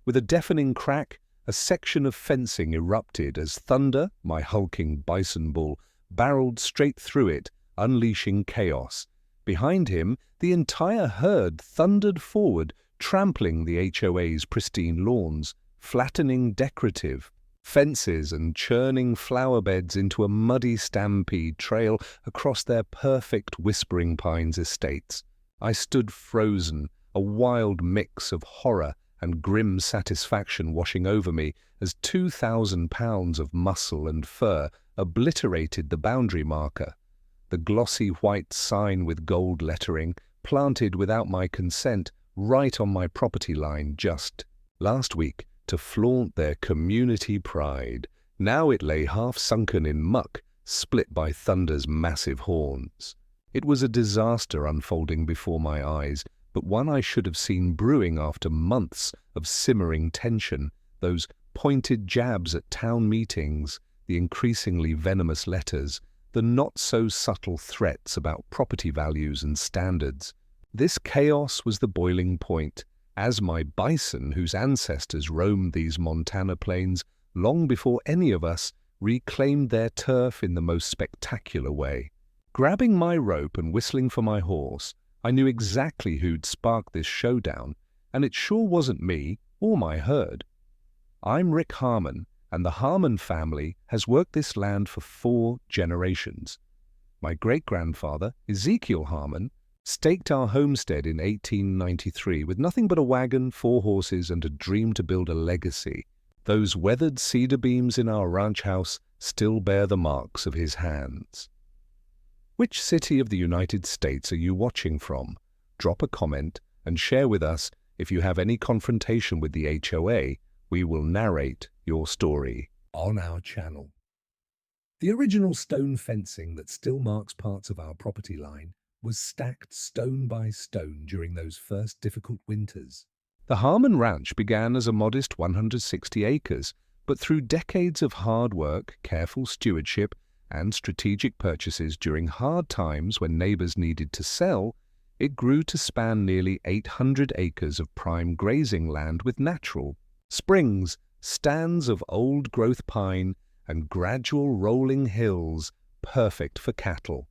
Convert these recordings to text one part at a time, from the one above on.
With a deafening crack, a section of fencing erupted as thunder, my hulking bison bull, barreled straight through it, unleashing chaos. Behind him, the entire herd thundered forward, trampling the HOA's pristine lawns, flattening decorative fences and churning flower beds into a muddy stampede trail across their perfect Whispering Pines estates. I stood frozen, a wild mix of horror and grim satisfaction washing over me as 2,000 pounds of muscle and fur obliterated the boundary marker. The glossy white sign with gold lettering, planted without my consent, right on my property line just last week to flaunt their community pride. Now it lay half sunken in muck, split by thunder's massive horns. It was a disaster unfolding before my eyes, but one I should have seen brewing after months of simmering tension, those pointed jabs at town meetings, the increasingly venomous letters, the not-so-subtle threats about property values and standards. This chaos was the boiling point, as my bison, whose ancestors roamed these Montana plains long before any of us, reclaimed their turf in the most spectacular way. Grabbing my rope and whistling for my horse, I knew exactly who'd sparked this showdown, and it sure wasn't me or my herd. I'm Rick Harmon, and the Harmon family has worked this land for 4 generations. My great-grandfather, Ezekiel Harmon, staked our homestead in 1893 with nothing but a wagon, 4 horses, and a dream to build a legacy. Those weathered cedar beams in our ranch house still bear the marks of his hands. Which city of the United States are you watching from? Drop a comment and share with us if you have any confrontation with the HOA. We will narrate your story on our channel. The original stone fencing that still marks parts of our property line was stacked stone by stone during those first difficult winters. The Harmon Ranch began as a modest 160 acres, but through decades of hard work, careful stewardship, and strategic purchases during hard times when neighbors needed to sell, it grew to span nearly 800 acres of prime grazing land with natural springs, stands of old-growth pine, and gradual rolling hills perfect for cattle.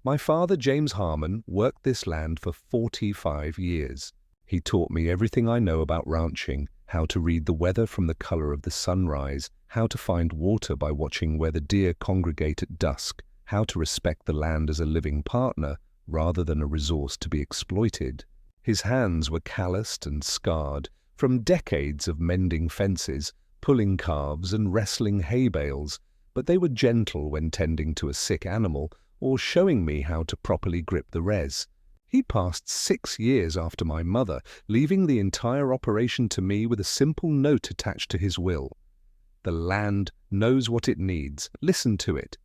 My father, James Harmon, worked this land for 45 years. He taught me everything I know about ranching, how to read the weather from the color of the sunrise, how to find water by watching where the deer congregate at dusk, how to respect the land as a living partner rather than a resource to be exploited. His hands were calloused and scarred from decades of mending fences, pulling calves and wrestling hay bales, but they were gentle when tending to a sick animal or showing me how to properly grip the res. He passed 6 years after my mother, leaving the entire operation to me with a simple note attached to his will. The land knows what it needs. Listen to it.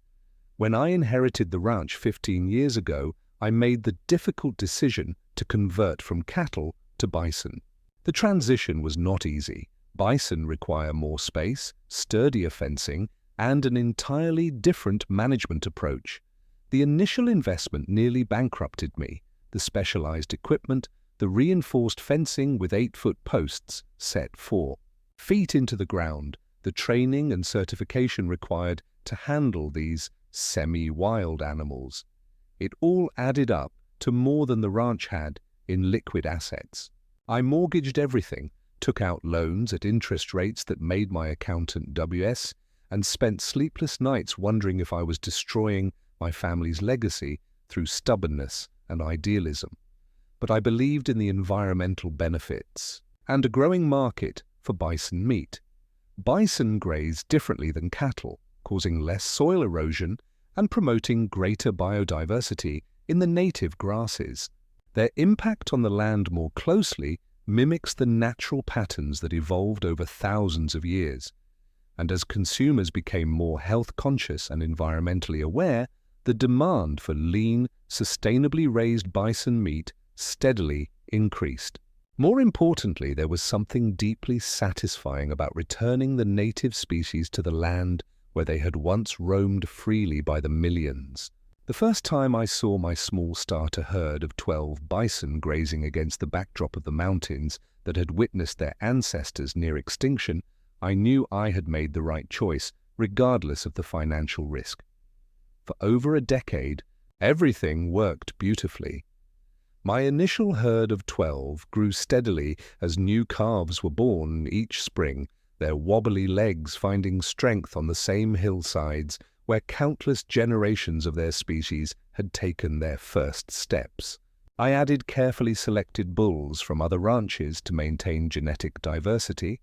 When I inherited the ranch 15 years ago, I made the difficult decision to convert from cattle to bison. The transition was not easy. Bison require more space, sturdier fencing, and an entirely different management approach. The initial investment nearly bankrupted me. The specialized equipment, the reinforced fencing with 8-foot posts set 4 feet into the ground, the training and certification required to handle these semi-wild animals. It all added up to more than the ranch had in liquid assets. I mortgaged everything, took out loans at interest rates that made my accountant WS, and spent sleepless nights wondering if I was destroying my family's legacy through stubbornness and idealism. But I believed in the environmental benefits and a growing market for bison meat. Bison graze differently than cattle, causing less soil erosion and promoting greater biodiversity in the native grasses. Their impact on the land more closely mimics the natural patterns that evolved over thousands of years. And as consumers became more health-conscious and environmentally aware, the demand for lean, sustainably raised bison meat steadily increased. More importantly, there was something deeply satisfying about returning the native species to the land where they had once roamed freely by the millions. The first time I saw my small starter herd of 12 bison grazing against the backdrop of the mountains, that had witnessed their ancestors near extinction, I knew I had made the right choice, regardless of the financial risk. For over a decade, everything worked beautifully. My initial herd of 12 grew steadily as new calves were born each spring, their wobbly legs finding strength on the same hillsides where countless generations of their species had taken their first steps. I added carefully selected bulls from other ranches to maintain genetic diversity,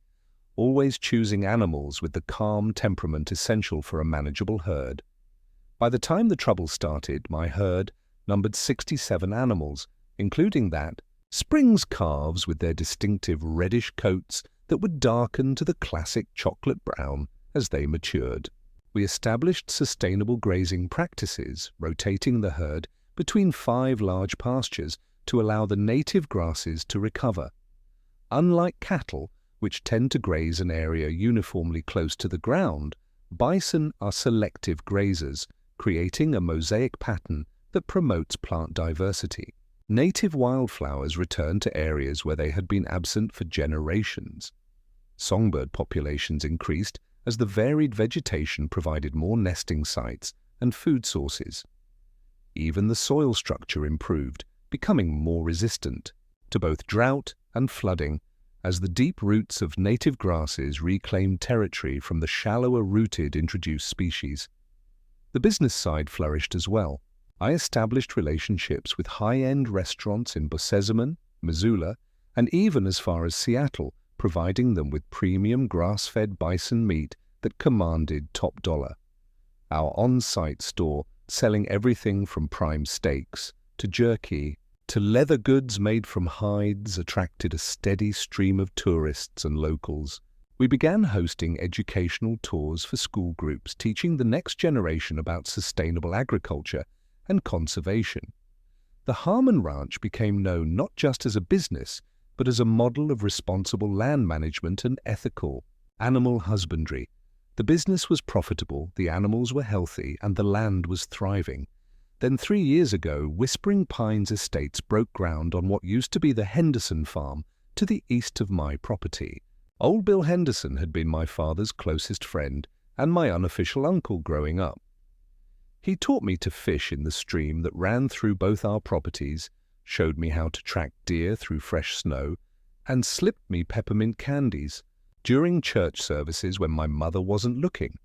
always choosing animals with the calm temperament essential for a manageable herd. By the time the trouble started, my herd numbered 67 animals, including that Spring's calves with their distinctive reddish coats that would darken to the classic chocolate brown as they matured. We established sustainable grazing practices, rotating the herd between 5 large pastures to allow the native grasses to recover. Unlike cattle, which tend to graze an area uniformly close to the ground, bison are selective grazers, creating a mosaic pattern that promotes plant diversity. Native wildflowers returned to areas where they had been absent for generations. Songbird populations increased as the varied vegetation provided more nesting sites and food sources. Even the soil structure improved, becoming more resistant to both drought and flooding, as the deep roots of native grasses reclaimed territory from the shallower-rooted introduced species. The business side flourished as well. I established relationships with high-end restaurants in Bozeman, Missoula, and even as far as Seattle, providing them with premium grass-fed bison meat that commanded top dollar. Our on-site store, selling everything from prime steaks to jerky to leather goods made from hides, attracted a steady stream of tourists and locals. We began hosting educational tours for school groups, teaching the next generation about sustainable agriculture and conservation. The Harmon Ranch became known not just as a business, but as a model of responsible land management and ethical animal husbandry. The business was profitable, the animals were healthy, and the land was thriving. Then 3 years ago, Whispering Pines Estates broke ground on what used to be the Henderson farm to the east of my property. Old Bill Henderson had been my father's closest friend and my unofficial uncle growing up. He taught me to fish in the stream that ran through both our properties, showed me how to track deer through fresh snow, and slipped me peppermint candies during church services when my mother wasn't looking.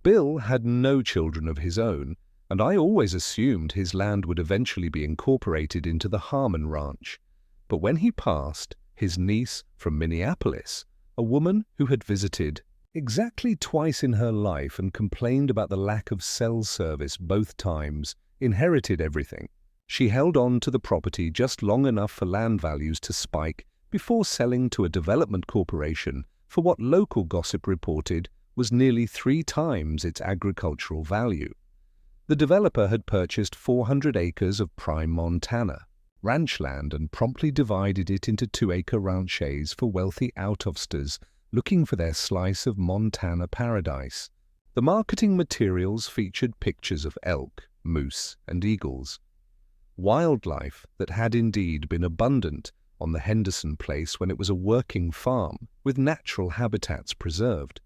Bill had no children of his own, and I always assumed his land would eventually be incorporated into the Harmon Ranch. But when he passed, his niece from Minneapolis, a woman who had visited exactly twice in her life and complained about the lack of cell service both times, inherited everything. She held on to the property just long enough for land values to spike before selling to a development corporation for what local gossip reported was nearly 3 times its agricultural value. The developer had purchased 400 acres of prime Montana ranch land and promptly divided it into 2-acre ranches for wealthy out-offsters looking for their slice of Montana paradise. The marketing materials featured pictures of elk, moose, and eagles. Wildlife that had indeed been abundant on the Henderson place when it was a working farm with natural habitats preserved.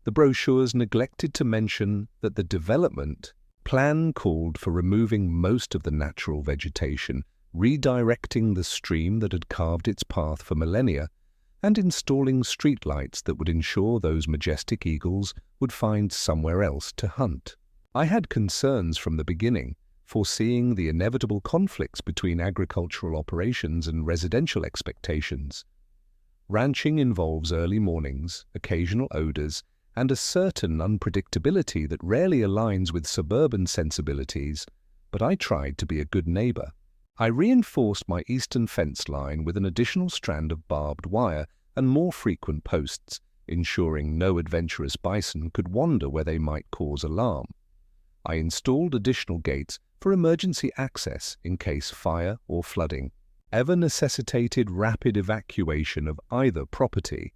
The brochures neglected to mention that the development plan called for removing most of the natural vegetation, redirecting the stream that had carved its path for millennia, and installing streetlights that would ensure those majestic eagles would find somewhere else to hunt. I had concerns from the beginning, foreseeing the inevitable conflicts between agricultural operations and residential expectations. Ranching involves early mornings, occasional odors, and a certain unpredictability that rarely aligns with suburban sensibilities, but I tried to be a good neighbor. I reinforced my eastern fence line with an additional strand of barbed wire and more frequent posts, ensuring no adventurous bison could wander where they might cause alarm. I installed additional gates for emergency access in case fire or flooding ever necessitated rapid evacuation of either property.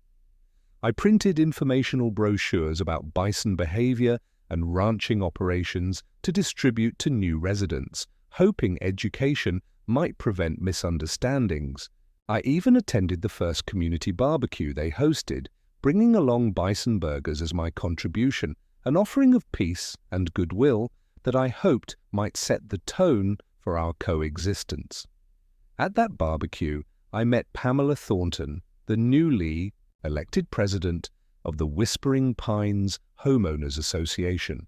I printed informational brochures about bison behavior and ranching operations to distribute to new residents, hoping education might prevent misunderstandings. I even attended the first community barbecue they hosted, bringing along bison burgers as my contribution, an offering of peace and goodwill that I hoped might set the tone for our coexistence. At that barbecue, I met Pamela Thornton, the newly elected president of the Whispering Pines Homeowners Association.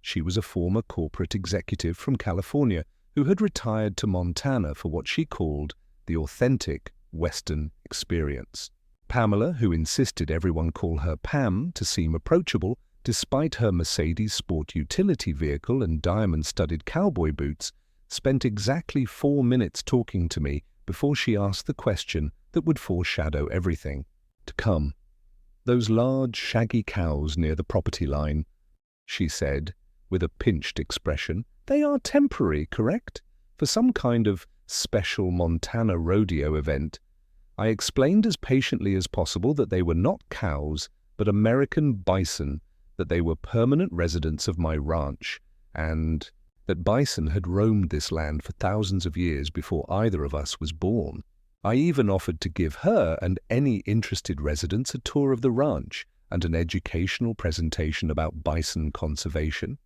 She was a former corporate executive from California who had retired to Montana for what she called the authentic Western experience. Pamela, who insisted everyone call her Pam to seem approachable, despite her Mercedes sport utility vehicle and diamond-studded cowboy boots, spent exactly 4 minutes talking to me before she asked the question that would foreshadow everything to come. "Those large, shaggy cows near the property line," she said, with a pinched expression, "they are temporary, correct? For some kind of special Montana rodeo event." I explained as patiently as possible that they were not cows, but American bison, that they were permanent residents of my ranch, and that bison had roamed this land for thousands of years before either of us was born. I even offered to give her and any interested residents a tour of the ranch and an educational presentation about bison conservation.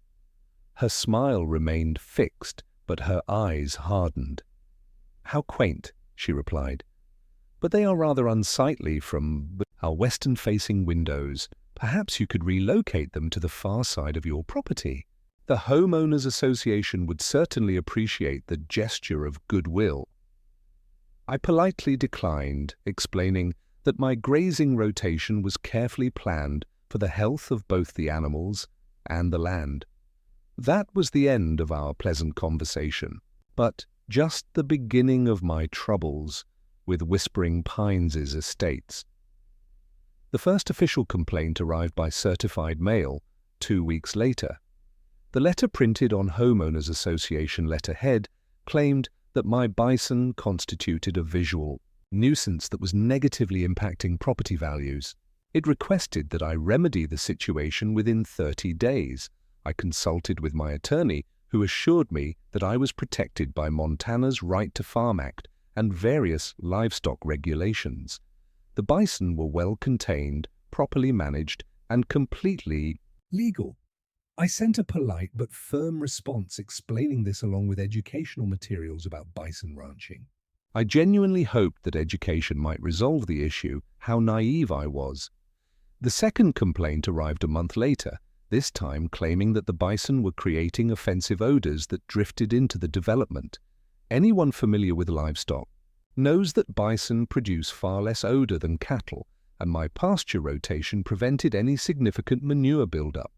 Her smile remained fixed, but her eyes hardened. "How quaint," she replied. "But they are rather unsightly from our western-facing windows. Perhaps you could relocate them to the far side of your property. The Homeowners Association would certainly appreciate the gesture of goodwill." I politely declined, explaining that my grazing rotation was carefully planned for the health of both the animals and the land. That was the end of our pleasant conversation, but just the beginning of my troubles with Whispering Pines' estates. The first official complaint arrived by certified mail 2 weeks later. The letter, printed on Homeowners Association letterhead, claimed that my bison constituted a visual nuisance that was negatively impacting property values. It requested that I remedy the situation within 30 days. I consulted with my attorney, who assured me that I was protected by Montana's Right to Farm Act and various livestock regulations. The bison were well contained, properly managed, and completely legal. I sent a polite but firm response explaining this along with educational materials about bison ranching. I genuinely hoped that education might resolve the issue. How naive I was. The second complaint arrived a month later, this time claiming that the bison were creating offensive odors that drifted into the development. Anyone familiar with livestock knows that bison produce far less odor than cattle, and my pasture rotation prevented any significant manure buildup.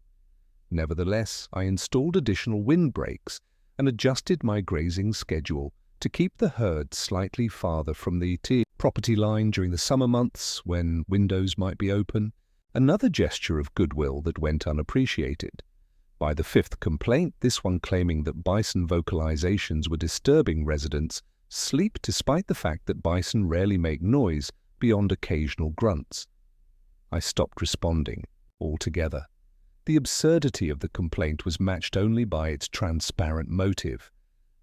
Nevertheless, I installed additional windbreaks and adjusted my grazing schedule to keep the herd slightly farther from the property line during the summer months when windows might be open, another gesture of goodwill that went unappreciated. By the fifth complaint, this one claiming that bison vocalizations were disturbing residents' sleep despite the fact that bison rarely make noise beyond occasional grunts, I stopped responding altogether. The absurdity of the complaint was matched only by its transparent motive.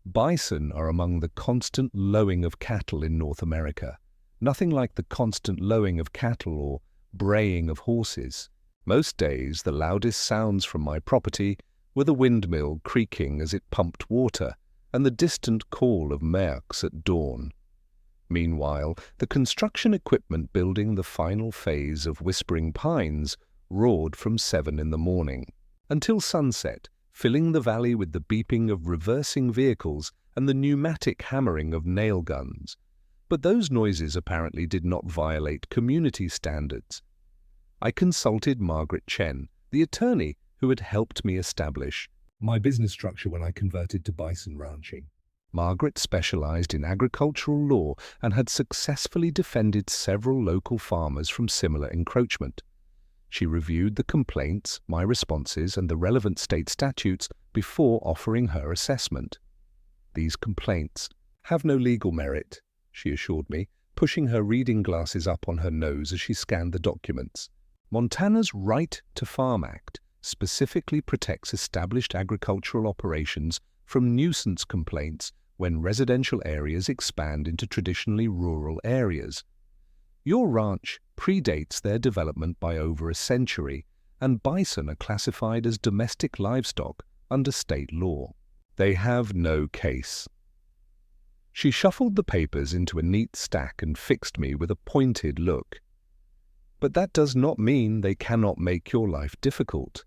Bison are among the constant lowing of cattle in North America, nothing like the constant lowing of cattle or braying of horses. Most days, the loudest sounds from my property were the windmill creaking as it pumped water and the distant call of mercs at dawn. Meanwhile, the construction equipment building the final phase of Whispering Pines roared from 7 in the morning until sunset, filling the valley with the beeping of reversing vehicles and the pneumatic hammering of nail guns. But those noises apparently did not violate community standards. I consulted Margaret Chen, the attorney who had helped me establish my business structure when I converted to bison ranching. Margaret specialized in agricultural law and had successfully defended several local farmers from similar encroachment. She reviewed the complaints, my responses, and the relevant state statutes before offering her assessment. "These complaints have no legal merit," she assured me, pushing her reading glasses up on her nose as she scanned the documents. "Montana's Right to Farm Act specifically protects established agricultural operations from nuisance complaints when residential areas expand into traditionally rural areas. Your ranch predates their development by over a century, and bison are classified as domestic livestock under state law. They have no case. She shuffled the papers into a neat stack and fixed me with a pointed look. But that does not mean they cannot make your life difficult.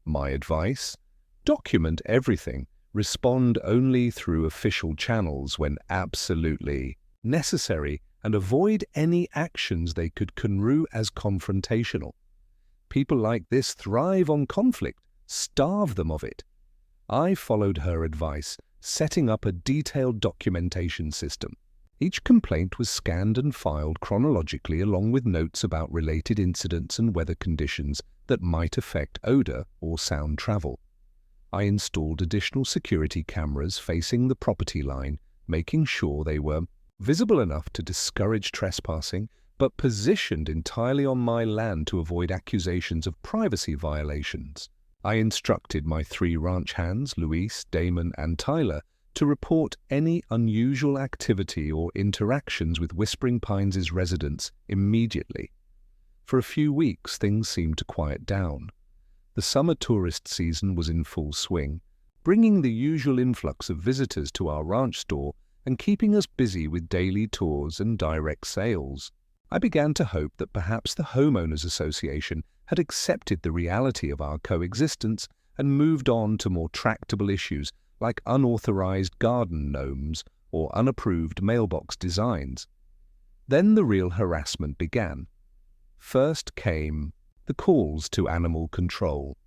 My advice? Document everything. Respond only through official channels when absolutely necessary, and avoid any actions they could construe as confrontational. People like this thrive on conflict. Starve them of it. I followed her advice, setting up a detailed documentation system. Each complaint was scanned and filed chronologically along with notes about related incidents and weather conditions that might affect odor or sound travel. I installed additional security cameras facing the property line, making sure they were visible enough to discourage trespassing, but positioned entirely on my land to avoid accusations of privacy violations. I instructed my 3 ranch hands, Luis, Damon, and Tyler, to report any unusual activity or interactions with Whispering Pines' residents immediately. For a few weeks, things seemed to quiet down. The summer tourist season was in full swing, bringing the usual influx of visitors to our ranch store and keeping us busy with daily tours and direct sales. I began to hope that perhaps the Homeowners Association had accepted the reality of our coexistence and moved on to more tractable issues like unauthorized garden gnomes or unapproved mailbox designs. Then the real harassment began. First came the calls to animal control.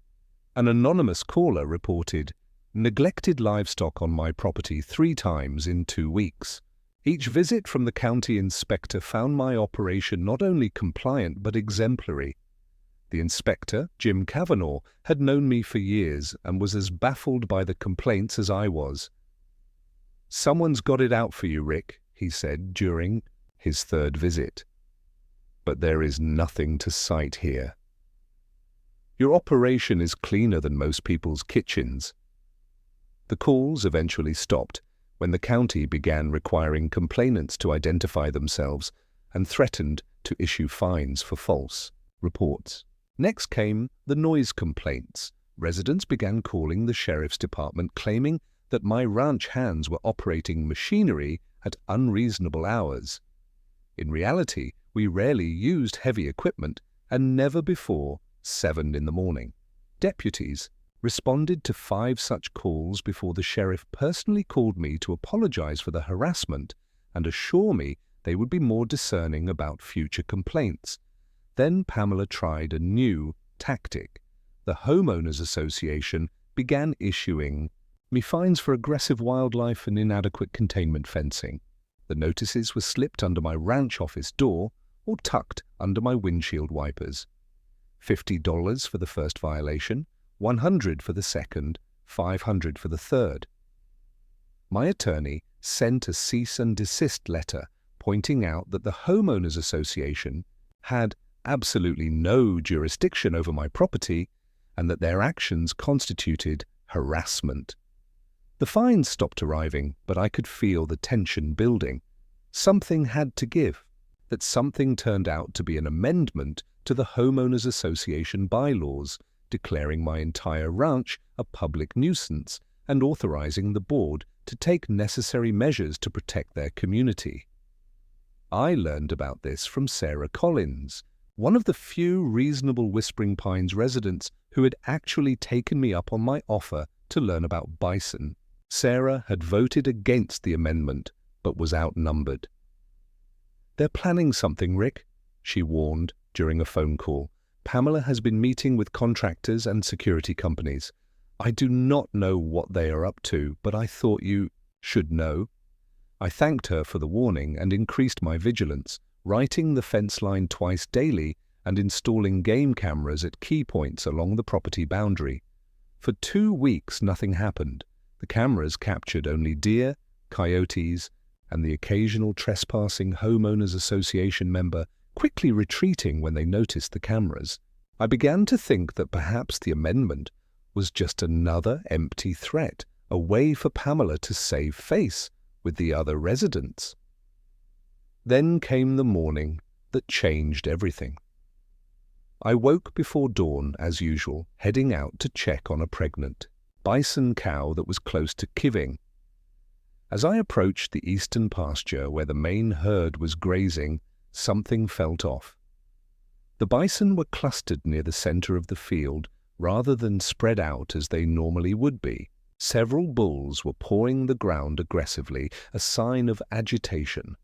An anonymous caller reported, "Neglected livestock on my property 3 times in 2 weeks." Each visit from the county inspector found my operation not only compliant but exemplary. The inspector, Jim Cavanaugh, had known me for years and was as baffled by the complaints as I was. "Someone's got it out for you, Rick," he said during his 3rd visit. "But there is nothing to cite here. Your operation is cleaner than most people's kitchens." The calls eventually stopped when the county began requiring complainants to identify themselves and threatened to issue fines for false reports. Next came the noise complaints. Residents began calling the sheriff's department claiming that my ranch hands were operating machinery at unreasonable hours. In reality, we rarely used heavy equipment and never before 7 in the morning. Deputies responded to 5 such calls before the sheriff personally called me to apologize for the harassment and assure me they would be more discerning about future complaints. Then Pamela tried a new tactic. The Homeowners Association began issuing me fines for aggressive wildlife and inadequate containment fencing. The notices were slipped under my ranch office door or tucked under my windshield wipers. $50 for the first violation, $100 for the second, $500 for the third. My attorney sent a cease and desist letter pointing out that the Homeowners Association had absolutely no jurisdiction over my property and that their actions constituted harassment. The fines stopped arriving, but I could feel the tension building. Something had to give. That something turned out to be an amendment to the Homeowners Association bylaws, declaring my entire ranch a public nuisance and authorizing the board to take necessary measures to protect their community. I learned about this from Sarah Collins, one of the few reasonable Whispering Pines residents who had actually taken me up on my offer to learn about bison. Sarah had voted against the amendment, but was outnumbered. "They're planning something, Rick," she warned during a phone call. "Pamela has been meeting with contractors and security companies. I do not know what they are up to, but I thought you should know." I thanked her for the warning and increased my vigilance, writing the fence line twice daily and installing game cameras at key points along the property boundary. For 2 weeks nothing happened. The cameras captured only deer, coyotes, and the occasional trespassing Homeowners Association member quickly retreating when they noticed the cameras. I began to think that perhaps the amendment was just another empty threat, a way for Pamela to save face with the other residents. Then came the morning that changed everything. I woke before dawn, as usual, heading out to check on a pregnant bison cow that was close to calving. As I approached the eastern pasture where the main herd was grazing, something felt off. The bison were clustered near the center of the field rather than spread out as they normally would be. Several bulls were pawing the ground aggressively, a sign of agitation.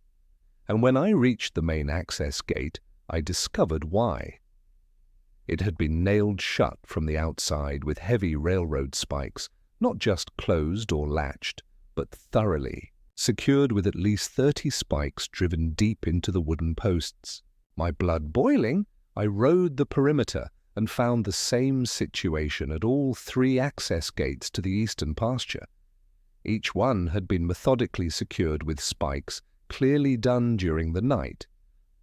And when I reached the main access gate, I discovered why. It had been nailed shut from the outside with heavy railroad spikes, not just closed or latched, but thoroughly secured with at least 30 spikes driven deep into the wooden posts. My blood boiling, I rode the perimeter and found the same situation at all 3 access gates to the eastern pasture. Each one had been methodically secured with spikes, clearly done during the night.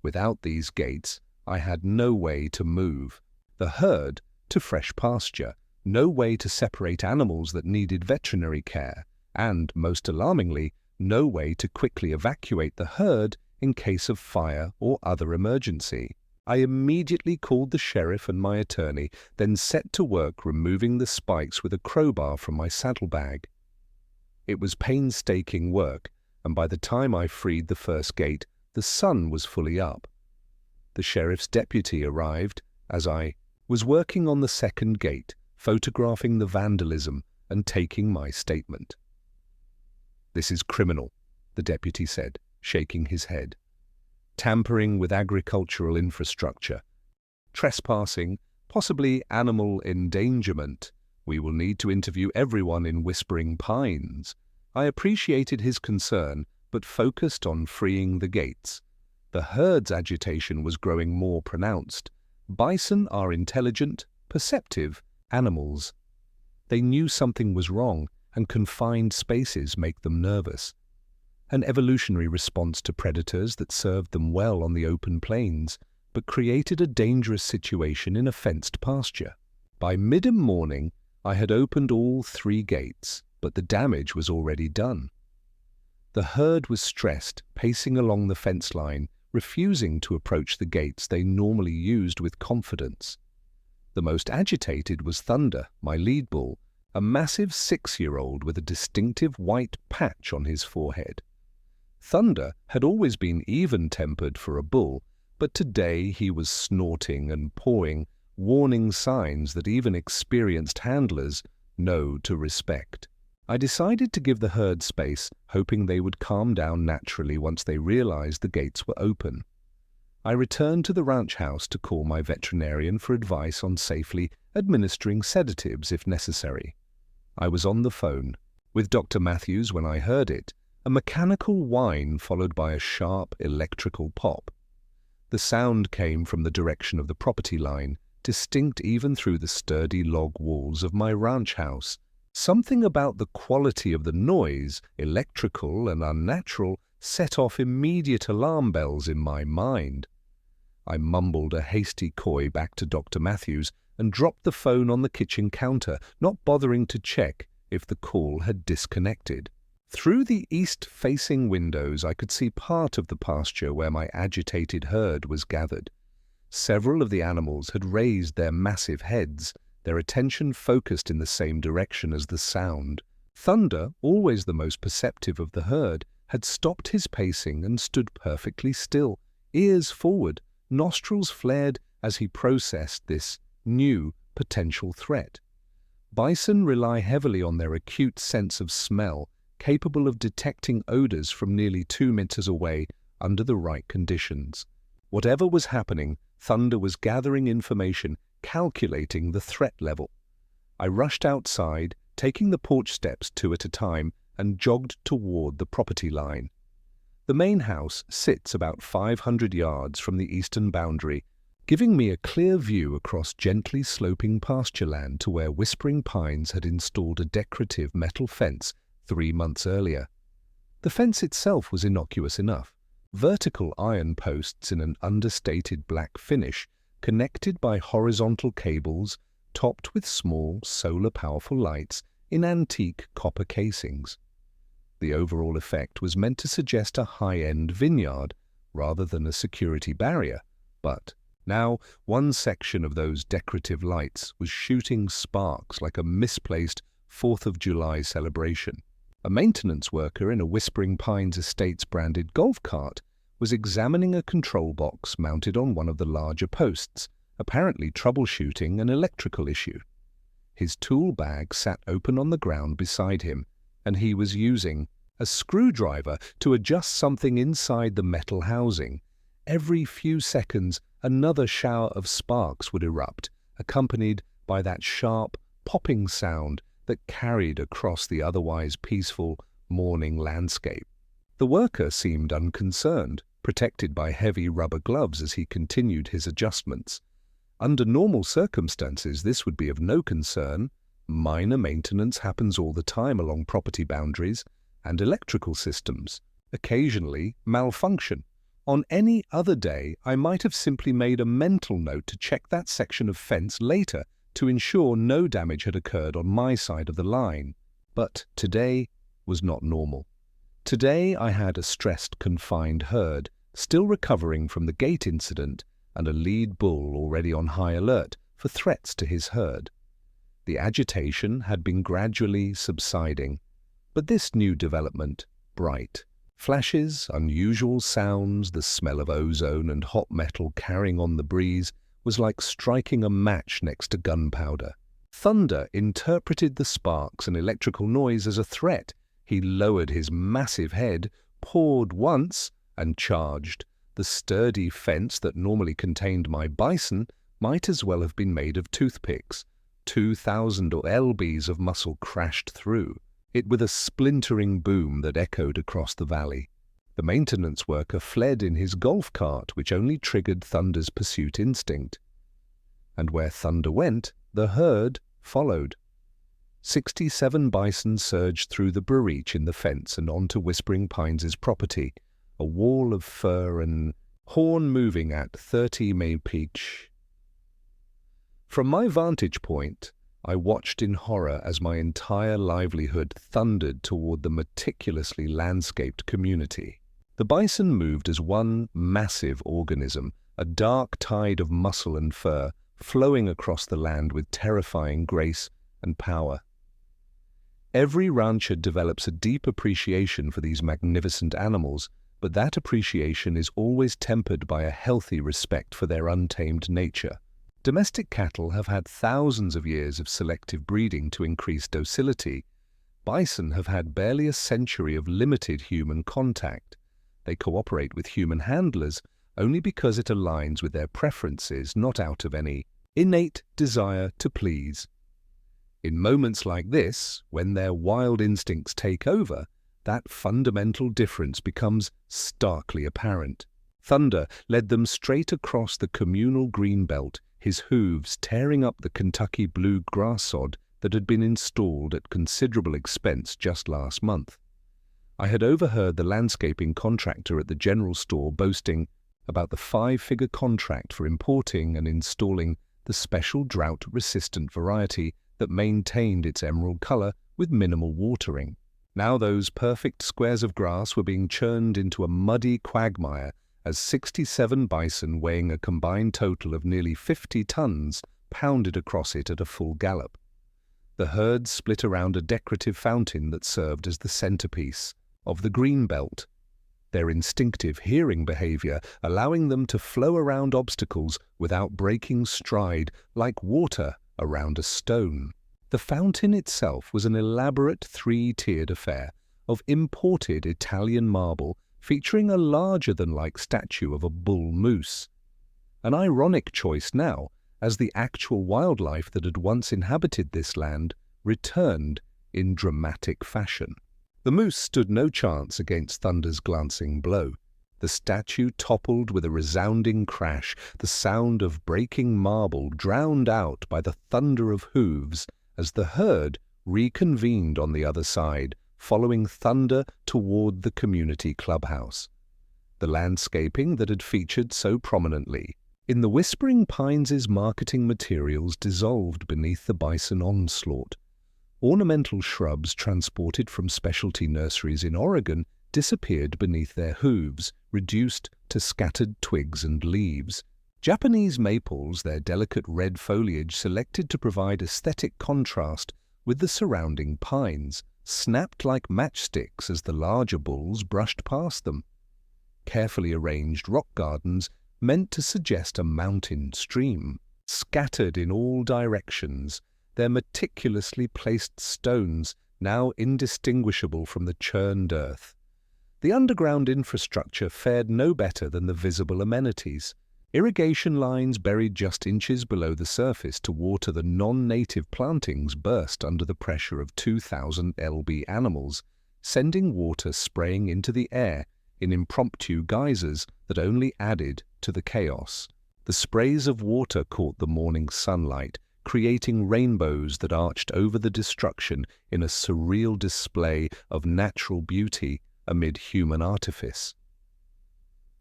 Without these gates, I had no way to move the herd to fresh pasture, no way to separate animals that needed veterinary care, and, most alarmingly, no way to quickly evacuate the herd in case of fire or other emergency. I immediately called the sheriff and my attorney, then set to work removing the spikes with a crowbar from my saddlebag. It was painstaking work, and by the time I freed the first gate, the sun was fully up. The sheriff's deputy arrived as I was working on the second gate, photographing the vandalism and taking my statement. "This is criminal," the deputy said, shaking his head. "Tampering with agricultural infrastructure, trespassing, possibly animal endangerment. We will need to interview everyone in Whispering Pines." I appreciated his concern, but focused on freeing the gates. The herd's agitation was growing more pronounced. Bison are intelligent, perceptive animals. They knew something was wrong, and confined spaces make them nervous. An evolutionary response to predators that served them well on the open plains, but created a dangerous situation in a fenced pasture. By mid-morning, I had opened all 3 gates, but the damage was already done. The herd was stressed, pacing along the fence line, refusing to approach the gates they normally used with confidence. The most agitated was Thunder, my lead bull, a massive 6-year-old with a distinctive white patch on his forehead. Thunder had always been even-tempered for a bull, but today he was snorting and pawing, warning signs that even experienced handlers know to respect. I decided to give the herd space, hoping they would calm down naturally once they realized the gates were open. I returned to the ranch house to call my veterinarian for advice on safely administering sedatives if necessary. I was on the phone with Dr. Matthews when I heard it, a mechanical whine followed by a sharp electrical pop. The sound came from the direction of the property line, distinct even through the sturdy log walls of my ranch house. Something about the quality of the noise, electrical and unnatural, set off immediate alarm bells in my mind. I mumbled a hasty coy back to Dr. Matthews and dropped the phone on the kitchen counter, not bothering to check if the call had disconnected. Through the east-facing windows I could see part of the pasture where my agitated herd was gathered. Several of the animals had raised their massive heads, their attention focused in the same direction as the sound. Thunder, always the most perceptive of the herd, had stopped his pacing and stood perfectly still, ears forward, nostrils flared as he processed this new potential threat. Bison rely heavily on their acute sense of smell, capable of detecting odors from nearly 2 meters away under the right conditions. Whatever was happening, Thunder was gathering information, calculating the threat level. I rushed outside, taking the porch steps 2 at a time, and jogged toward the property line. The main house sits about 500 yards from the eastern boundary, giving me a clear view across gently sloping pastureland to where Whispering Pines had installed a decorative metal fence 3 months earlier. The fence itself was innocuous enough. Vertical iron posts in an understated black finish, connected by horizontal cables, topped with small, solar-powerful lights, in antique copper casings. The overall effect was meant to suggest a high-end vineyard rather than a security barrier, but now one section of those decorative lights was shooting sparks like a misplaced 4th of July celebration. A maintenance worker in a Whispering Pines Estates branded golf cart was examining a control box mounted on one of the larger posts, apparently troubleshooting an electrical issue. His tool bag sat open on the ground beside him, and he was using a screwdriver to adjust something inside the metal housing. Every few seconds, another shower of sparks would erupt, accompanied by that sharp, popping sound that carried across the otherwise peaceful morning landscape. The worker seemed unconcerned, protected by heavy rubber gloves as he continued his adjustments. Under normal circumstances, this would be of no concern. Minor maintenance happens all the time along property boundaries, and electrical systems occasionally malfunction. On any other day, I might have simply made a mental note to check that section of fence later to ensure no damage had occurred on my side of the line. But today was not normal. Today I had a stressed, confined herd, still recovering from the gate incident, and a lead bull already on high alert for threats to his herd. The agitation had been gradually subsiding, but this new development, bright flashes, unusual sounds, the smell of ozone and hot metal carrying on the breeze, was like striking a match next to gunpowder. Thunder interpreted the sparks and electrical noise as a threat. He lowered his massive head, pawed once, and charged. The sturdy fence that normally contained my bison might as well have been made of toothpicks. 2,000 lbs of muscle crashed through it with a splintering boom that echoed across the valley. The maintenance worker fled in his golf cart, which only triggered Thunder's pursuit instinct. And where Thunder went, the herd followed. 67 bison surged through the breach in the fence and onto Whispering Pines' property, a wall of fur and horn moving at 30 mph. From my vantage point, I watched in horror as my entire livelihood thundered toward the meticulously landscaped community. The bison moved as one massive organism, a dark tide of muscle and fur flowing across the land with terrifying grace and power. Every rancher develops a deep appreciation for these magnificent animals, but that appreciation is always tempered by a healthy respect for their untamed nature. Domestic cattle have had thousands of years of selective breeding to increase docility. Bison have had barely a century of limited human contact. They cooperate with human handlers only because it aligns with their preferences, not out of any innate desire to please. In moments like this, when their wild instincts take over, that fundamental difference becomes starkly apparent. Thunder led them straight across the communal green belt, his hooves tearing up the Kentucky blue grass sod that had been installed at considerable expense just last month. I had overheard the landscaping contractor at the general store boasting about the 5-figure contract for importing and installing the special drought-resistant variety that maintained its emerald color with minimal watering. Now those perfect squares of grass were being churned into a muddy quagmire as 67 bison weighing a combined total of nearly 50 tons pounded across it at a full gallop. The herd split around a decorative fountain that served as the centerpiece of the green belt, their instinctive hearing behavior allowing them to flow around obstacles without breaking stride like water around a stone. The fountain itself was an elaborate 3-tiered affair of imported Italian marble featuring a larger-than-life statue of a bull moose. An ironic choice now, as the actual wildlife that had once inhabited this land returned in dramatic fashion. The moose stood no chance against Thunder's glancing blow. The statue toppled with a resounding crash, the sound of breaking marble drowned out by the thunder of hooves as the herd reconvened on the other side, following Thunder toward the community clubhouse. The landscaping that had featured so prominently in the Whispering Pines' marketing materials dissolved beneath the bison onslaught. Ornamental shrubs transported from specialty nurseries in Oregon disappeared beneath their hooves, reduced to scattered twigs and leaves. Japanese maples, their delicate red foliage selected to provide aesthetic contrast with the surrounding pines, snapped like matchsticks as the larger bulls brushed past them. Carefully arranged rock gardens meant to suggest a mountain stream, scattered in all directions, their meticulously placed stones now indistinguishable from the churned earth. The underground infrastructure fared no better than the visible amenities. Irrigation lines buried just inches below the surface to water the non-native plantings burst under the pressure of 2,000 lb animals, sending water spraying into the air in impromptu geysers that only added to the chaos. The sprays of water caught the morning sunlight, creating rainbows that arched over the destruction in a surreal display of natural beauty amid human artifice.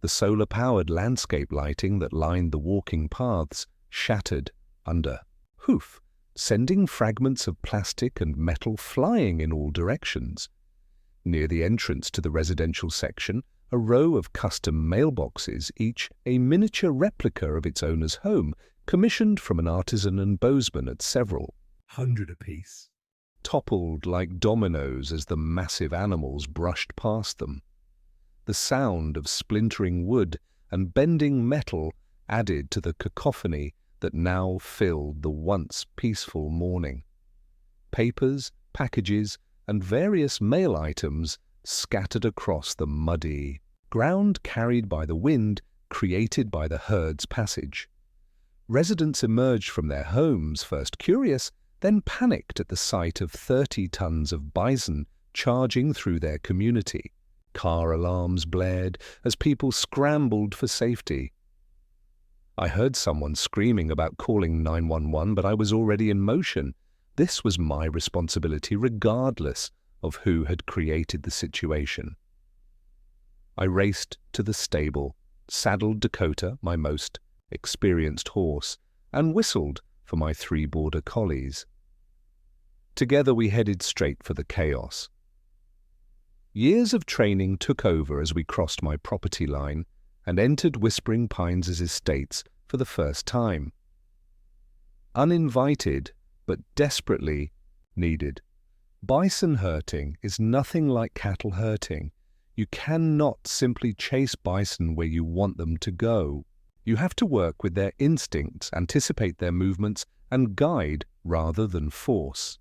The solar-powered landscape lighting that lined the walking paths shattered under hoof, sending fragments of plastic and metal flying in all directions. Near the entrance to the residential section, a row of custom mailboxes, each a miniature replica of its owner's home, commissioned from an artisan and bowsman at several hundred apiece, toppled like dominoes as the massive animals brushed past them. The sound of splintering wood and bending metal added to the cacophony that now filled the once peaceful morning. Papers, packages, and various mail items scattered across the muddy ground carried by the wind created by the herd's passage. Residents emerged from their homes, first curious, then panicked at the sight of 30 tons of bison charging through their community. Car alarms blared as people scrambled for safety. I heard someone screaming about calling 911, but I was already in motion. This was my responsibility regardless of who had created the situation. I raced to the stable, saddled Dakota, my most experienced horse, and whistled for my 3 border collies. Together we headed straight for the chaos. Years of training took over as we crossed my property line and entered Whispering Pines' estates for the first time. Uninvited, but desperately needed. Bison herding is nothing like cattle herding. You cannot simply chase bison where you want them to go. You have to work with their instincts, anticipate their movements, and guide rather than force.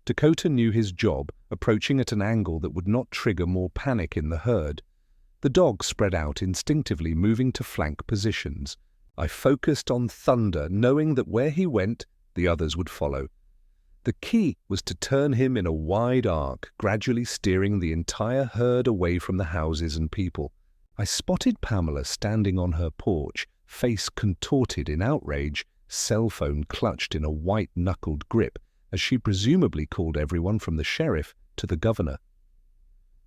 Dakota knew his job, approaching at an angle that would not trigger more panic in the herd. The dog spread out instinctively, moving to flank positions. I focused on Thunder, knowing that where he went, the others would follow. The key was to turn him in a wide arc, gradually steering the entire herd away from the houses and people. I spotted Pamela standing on her porch, face contorted in outrage, cell phone clutched in a white-knuckled grip, as she presumably called everyone from the sheriff to the governor.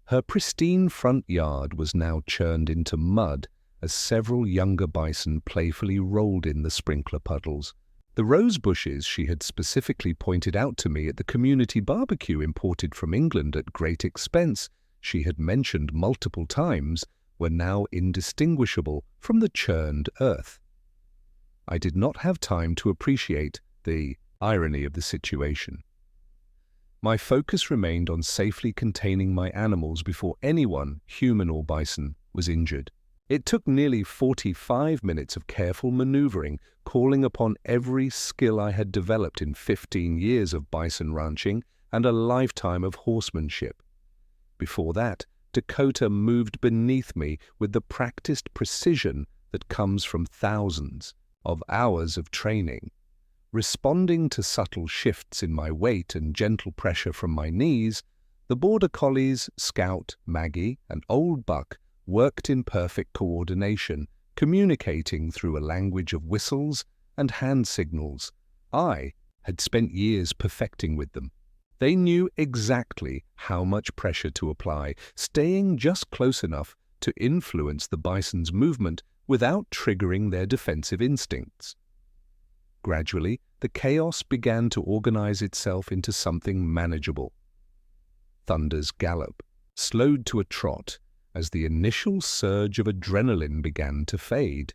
Her pristine front yard was now churned into mud as several younger bison playfully rolled in the sprinkler puddles. The rose bushes she had specifically pointed out to me at the community barbecue imported from England at great expense, she had mentioned multiple times, were now indistinguishable from the churned earth. I did not have time to appreciate the irony of the situation. My focus remained on safely containing my animals before anyone, human or bison, was injured. It took nearly 45 minutes of careful maneuvering, calling upon every skill I had developed in 15 years of bison ranching and a lifetime of horsemanship. Before that, Dakota moved beneath me with the practiced precision that comes from thousands of hours of training. Responding to subtle shifts in my weight and gentle pressure from my knees, the border collies, Scout, Maggie, and Old Buck worked in perfect coordination, communicating through a language of whistles and hand signals I had spent years perfecting with them. They knew exactly how much pressure to apply, staying just close enough to influence the bison's movement without triggering their defensive instincts. Gradually, the chaos began to organize itself into something manageable. Thunder's gallop slowed to a trot as the initial surge of adrenaline began to fade.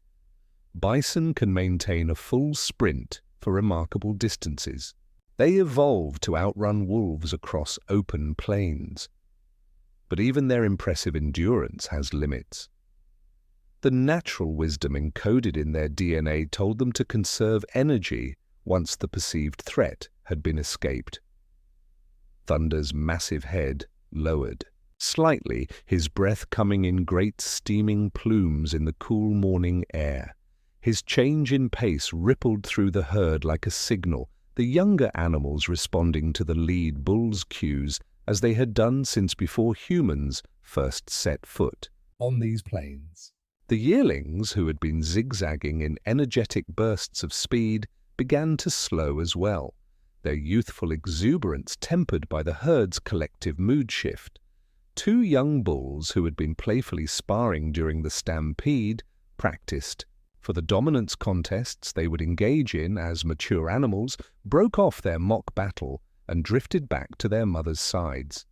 Bison can maintain a full sprint for remarkable distances. They evolved to outrun wolves across open plains. But even their impressive endurance has limits. The natural wisdom encoded in their DNA told them to conserve energy once the perceived threat had been escaped. Thunder's massive head lowered slightly, his breath coming in great steaming plumes in the cool morning air. His change in pace rippled through the herd like a signal, the younger animals responding to the lead bull's cues as they had done since before humans first set foot on these plains. The yearlings, who had been zigzagging in energetic bursts of speed, began to slow as well, their youthful exuberance tempered by the herd's collective mood shift. Two young bulls who had been playfully sparring during the stampede practiced for the dominance contests they would engage in as mature animals, broke off their mock battle and drifted back to their mothers' sides.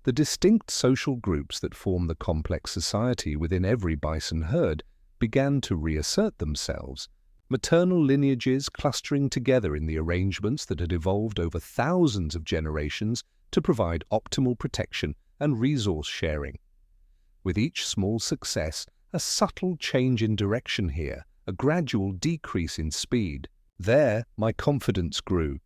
The distinct social groups that form the complex society within every bison herd began to reassert themselves, maternal lineages clustering together in the arrangements that had evolved over thousands of generations to provide optimal protection and resource sharing. With each small success, a subtle change in direction here, a gradual decrease in speed. There, my confidence grew.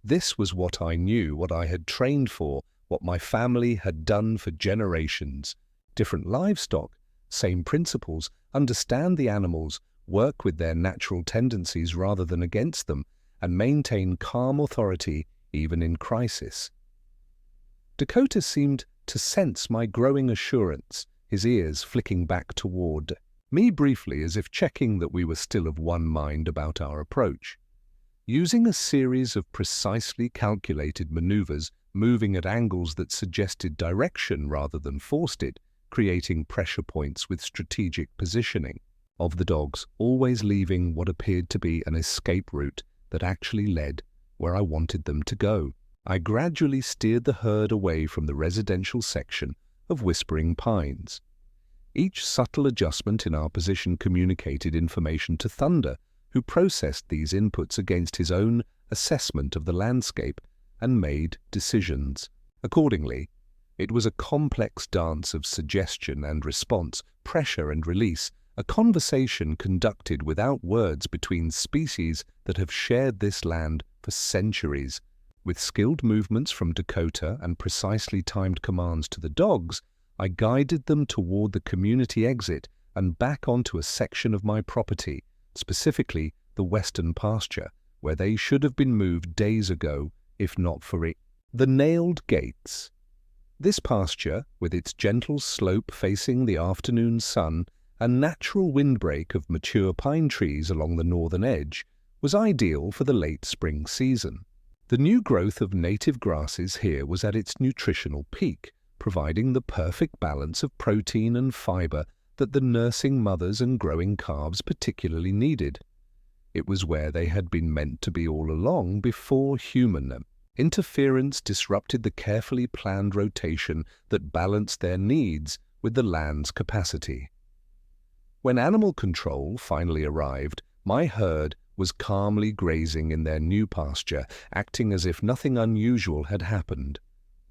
This was what I knew, what I had trained for, what my family had done for generations. Different livestock, same principles, understand the animals, work with their natural tendencies rather than against them, and maintain calm authority even in crisis. Dakota seemed to sense my growing assurance, his ears flicking back toward me briefly as if checking that we were still of one mind about our approach. Using a series of precisely calculated maneuvers, moving at angles that suggested direction rather than forced it, creating pressure points with strategic positioning of the dogs, always leaving what appeared to be an escape route that actually led where I wanted them to go. I gradually steered the herd away from the residential section of Whispering Pines. Each subtle adjustment in our position communicated information to Thunder, who processed these inputs against his own assessment of the landscape and made decisions. Accordingly, it was a complex dance of suggestion and response, pressure and release, a conversation conducted without words between species that have shared this land for centuries. With skilled movements from Dakota and precisely timed commands to the dogs, I guided them toward the community exit and back onto a section of my property, specifically the western pasture, where they should have been moved days ago, if not for it. The nailed gates. This pasture, with its gentle slope facing the afternoon sun and natural windbreak of mature pine trees along the northern edge, was ideal for the late spring season. The new growth of native grasses here was at its nutritional peak, providing the perfect balance of protein and fiber that the nursing mothers and growing calves particularly needed. It was where they had been meant to be all along before human interference disrupted the carefully planned rotation that balanced their needs with the land's capacity. When animal control finally arrived, my herd was calmly grazing in their new pasture, acting as if nothing unusual had happened.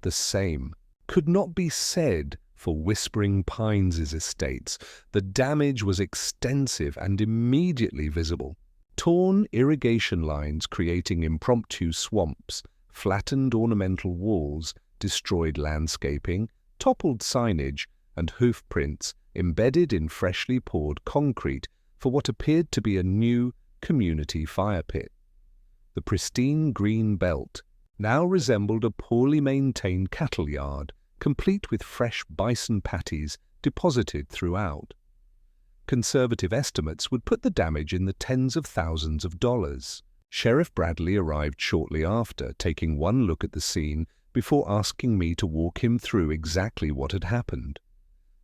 The same could not be said for Whispering Pines' estates. The damage was extensive and immediately visible. Torn irrigation lines creating impromptu swamps, flattened ornamental walls, destroyed landscaping, toppled signage, and hoof prints embedded in freshly poured concrete for what appeared to be a new community fire pit. The pristine green belt now resembled a poorly maintained cattle yard, complete with fresh bison patties deposited throughout. Conservative estimates would put the damage in the tens of thousands of dollars. Sheriff Bradley arrived shortly after, taking one look at the scene before asking me to walk him through exactly what had happened.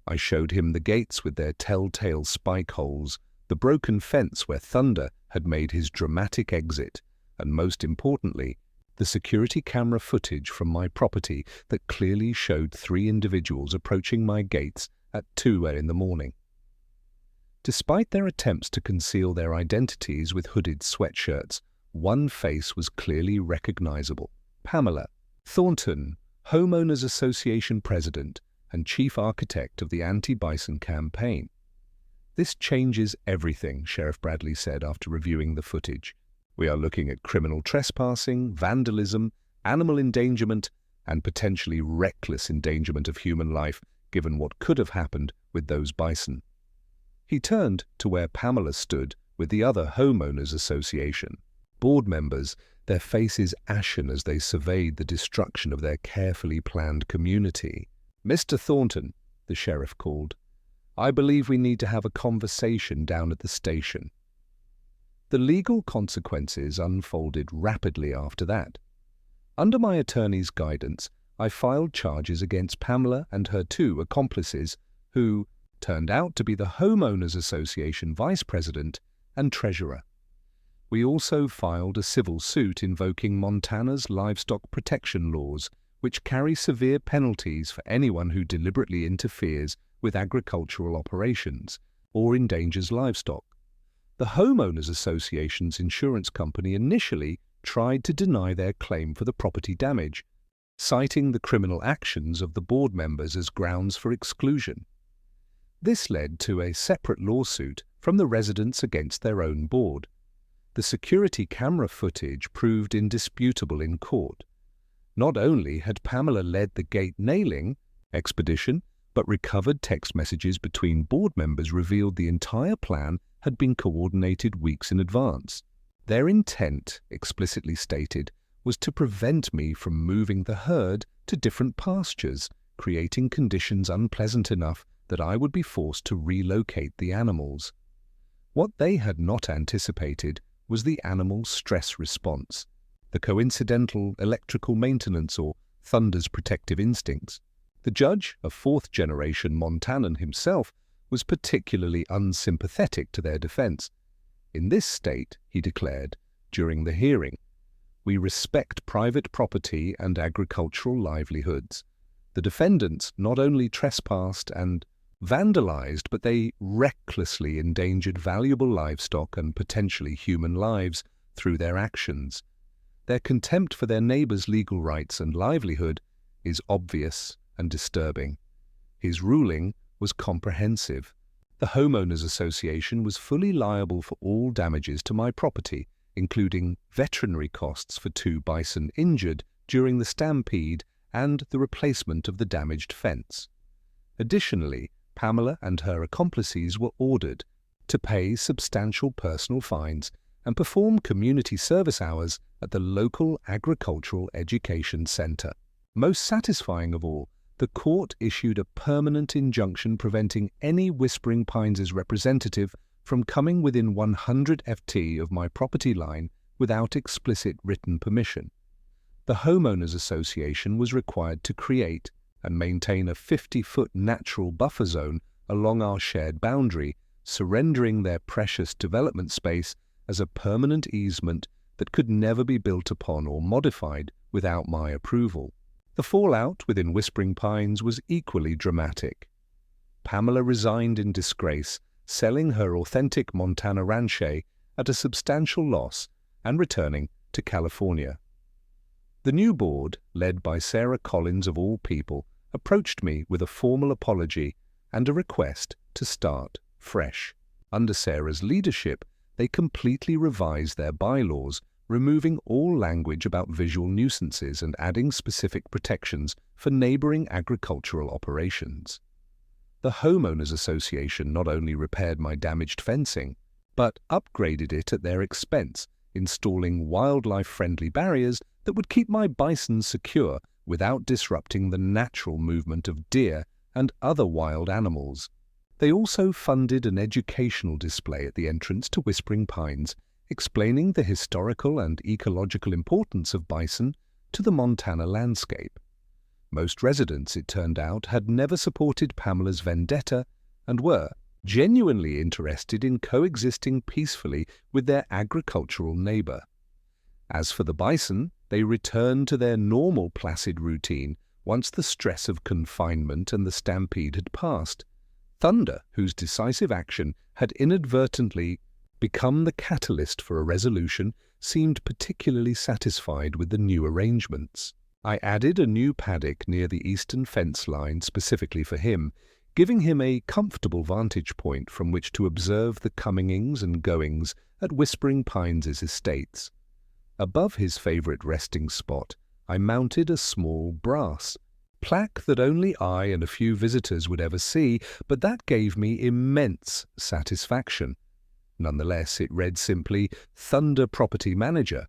I showed him the gates with their telltale spike holes, the broken fence where Thunder had made his dramatic exit, and most importantly, the security camera footage from my property that clearly showed 3 individuals approaching my gates at 2 in the morning. Despite their attempts to conceal their identities with hooded sweatshirts, one face was clearly recognizable. Pamela Thornton, Homeowners Association President and Chief Architect of the Anti-Bison campaign. "This changes everything," Sheriff Bradley said after reviewing the footage. "We are looking at criminal trespassing, vandalism, animal endangerment, and potentially reckless endangerment of human life, given what could have happened with those bison." He turned to where Pamela stood with the other Homeowners Association board members, their faces ashen as they surveyed the destruction of their carefully planned community. "Mr. Thornton," the sheriff called, "I believe we need to have a conversation down at the station." The legal consequences unfolded rapidly after that. Under my attorney's guidance, I filed charges against Pamela and her 2 accomplices, who turned out to be the Homeowners Association Vice President and Treasurer. We also filed a civil suit invoking Montana's livestock protection laws, which carry severe penalties for anyone who deliberately interferes with agricultural operations or endangers livestock. The Homeowners Association's insurance company initially tried to deny their claim for the property damage, citing the criminal actions of the board members as grounds for exclusion. This led to a separate lawsuit from the residents against their own board. The security camera footage proved indisputable in court. Not only had Pamela led the gate nailing expedition, but recovered text messages between board members revealed the entire plan had been coordinated weeks in advance. Their intent, explicitly stated, was to prevent me from moving the herd to different pastures, creating conditions unpleasant enough that I would be forced to relocate the animals. What they had not anticipated was the animal's stress response, the coincidental electrical maintenance or thunder's protective instincts. The judge, a 4th-generation Montanan himself, was particularly unsympathetic to their defense. "In this state," he declared during the hearing, "we respect private property and agricultural livelihoods. The defendants not only trespassed and vandalized, but they recklessly endangered valuable livestock and potentially human lives through their actions. Their contempt for their neighbors' legal rights and livelihood is obvious and disturbing." His ruling was comprehensive. The Homeowners Association was fully liable for all damages to my property, including veterinary costs for 2 bison injured during the stampede and the replacement of the damaged fence. Additionally, Pamela and her accomplices were ordered to pay substantial personal fines and perform community service hours at the local agricultural education center. Most satisfying of all, the court issued a permanent injunction preventing any Whispering Pines' representative from coming within 100 FT of my property line without explicit written permission. The Homeowners Association was required to create and maintain a 50-foot natural buffer zone along our shared boundary, surrendering their precious development space as a permanent easement that could never be built upon or modified without my approval. The fallout within Whispering Pines was equally dramatic. Pamela resigned in disgrace, selling her authentic Montana ranch at a substantial loss and returning to California. The new board, led by Sarah Collins of all people, approached me with a formal apology and a request to start fresh. Under Sarah's leadership, they completely revised their bylaws, removing all language about visual nuisances and adding specific protections for neighboring agricultural operations. The Homeowners Association not only repaired my damaged fencing, but upgraded it at their expense, installing wildlife-friendly barriers that would keep my bison secure without disrupting the natural movement of deer and other wild animals. They also funded an educational display at the entrance to Whispering Pines, explaining the historical and ecological importance of bison to the Montana landscape. Most residents, it turned out, had never supported Pamela's vendetta and were genuinely interested in coexisting peacefully with their agricultural neighbor. As for the Bison, they returned to their normal placid routine once the stress of confinement and the stampede had passed. Thunder, whose decisive action had inadvertently become the catalyst for a resolution, seemed particularly satisfied with the new arrangements. I added a new paddock near the eastern fence line specifically for him, giving him a comfortable vantage point from which to observe the comings and goings at Whispering Pines' estates. Above his favourite resting spot, I mounted a small brass plaque that only I and a few visitors would ever see, but that gave me immense satisfaction. Nonetheless, it read simply, "Thunder Property Manager,"